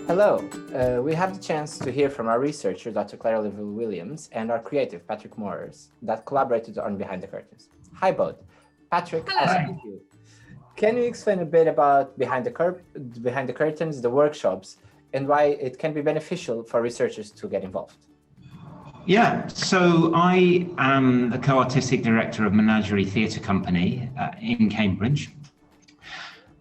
Hello, we have the chance to hear from our researcher, Dr. Clare Williams, and our creative, Patrick Moores, that collaborated on Behind the Curtains. Hi both. Patrick, I'll start with you. Can you explain a bit about Behind the Curtains, the workshops, and why it can be beneficial for researchers to get involved? Yeah, so I am the co-artistic director of Menagerie Theatre Company in Cambridge.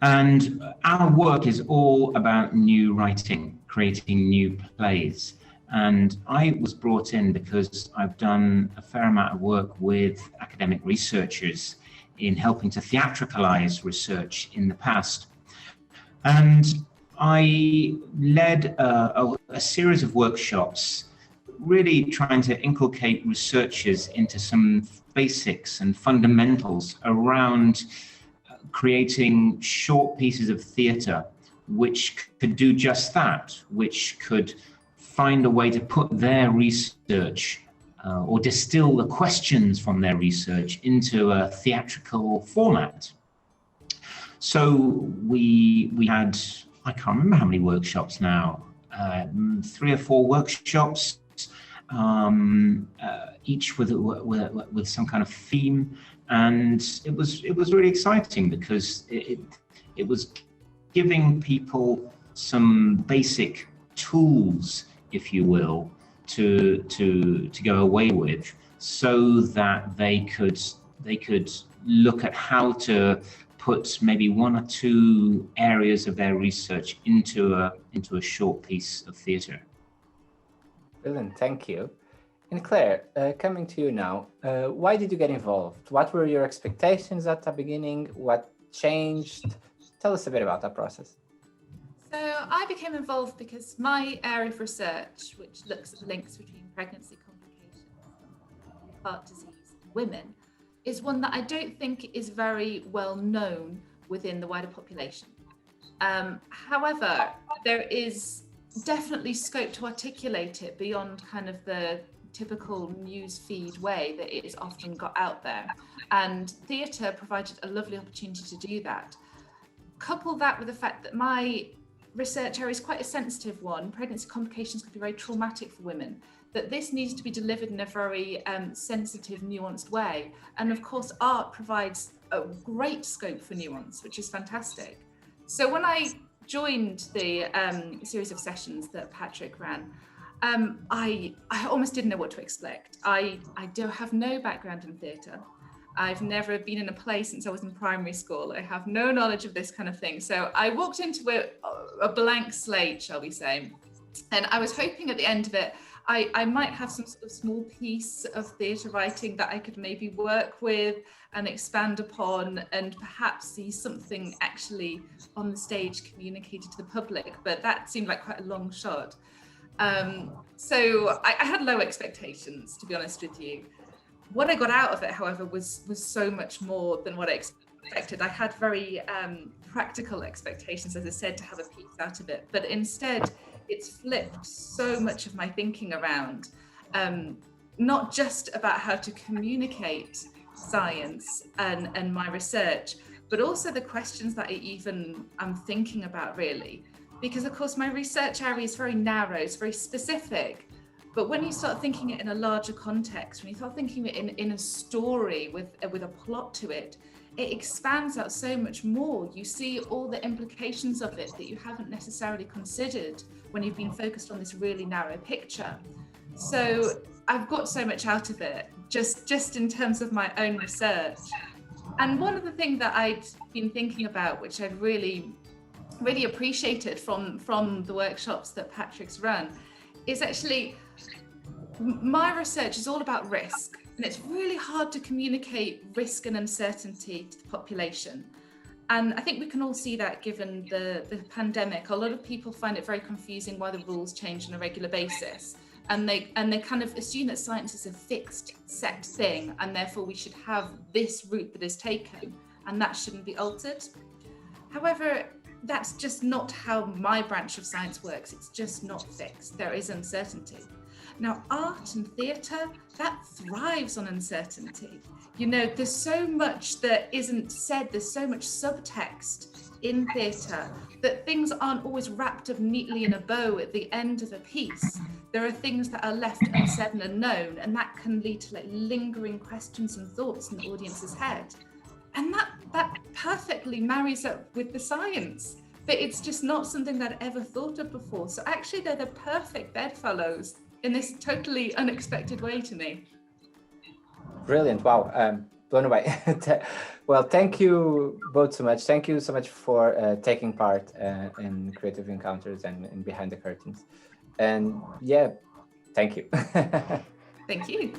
And our work is all about new writing, creating new plays. And I was brought in because I've done a fair amount of work with academic researchers in helping to theatricalize research in the past. And I led a series of workshops, really trying to inculcate researchers into some basics and fundamentals around creating short pieces of theatre which could do just that, which could find a way to put their research or distill the questions from their research into a theatrical format. So we had, I can't remember how many workshops now, 3 or 4 workshops, each with some kind of theme. And it was really exciting because it was giving people some basic tools, if you will, to go away with, so that they could look at how to put maybe 1 or 2 areas of their research into a short piece of theatre. Brilliant, thank you. And Claire, coming to you now, why did you get involved? What were your expectations at the beginning? What changed? Tell us a bit about that process. So I became involved because my area of research, which looks at the links between pregnancy complications, heart disease, and women, is one that I don't think is very well known within the wider population. However, there is definitely scope to articulate it beyond kind of the typical news feed way that it is often got out there, and theatre provided a lovely opportunity to do that. Couple that with the fact that my research area is quite a sensitive one. Pregnancy complications can be very traumatic for women, that this needs to be delivered in a very sensitive, nuanced way. And of course, art provides a great scope for nuance, which is fantastic. So when I joined the series of sessions that Patrick ran, I almost didn't know what to expect. I do have no background in theatre. I've never been in a play since I was in primary school. I have no knowledge of this kind of thing. So I walked into a blank slate, shall we say. And I was hoping at the end of it, I might have some sort of small piece of theatre writing that I could maybe work with and expand upon, and perhaps see something actually on the stage communicated to the public. But that seemed like quite a long shot. So I had low expectations, to be honest with you. What I got out of it, however, was so much more than what I expected. I had very practical expectations, as I said, to have a piece out of it. But instead, it's flipped so much of my thinking around, not just about how to communicate science and my research, but also the questions that I'm thinking about, really. Because of course my research area is very narrow, it's very specific. But when you start thinking it in a larger context, when you start thinking it in a story with a plot to it, it expands out so much more. You see all the implications of it that you haven't necessarily considered when you've been focused on this really narrow picture. So I've got so much out of it, just in terms of my own research. And one of the things that I'd been thinking about, which I've really appreciated from the workshops that Patrick's run, is actually my research is all about risk, and it's really hard to communicate risk and uncertainty to the population. And I think we can all see that given the pandemic. A lot of people find it very confusing why the rules change on a regular basis, and they kind of assume that science is a fixed set thing, and therefore we should have this route that is taken and that shouldn't be altered. However, that's just not how my branch of science works. It's just not fixed. There is uncertainty. Now, art and theatre, that thrives on uncertainty. You know, there's so much that isn't said, there's so much subtext in theatre that things aren't always wrapped up neatly in a bow at the end of a piece. There are things that are left unsaid and unknown, and that can lead to like lingering questions and thoughts in the audience's head. And that perfectly marries up with the science, but it's just not something that I'd ever thought of before. So actually they're the perfect bedfellows in this totally unexpected way to me. Brilliant. Wow. Blown away. Well, thank you both so much. Thank you so much for taking part in Creative Encounters and Behind the Curtains. And yeah, thank you. Thank you.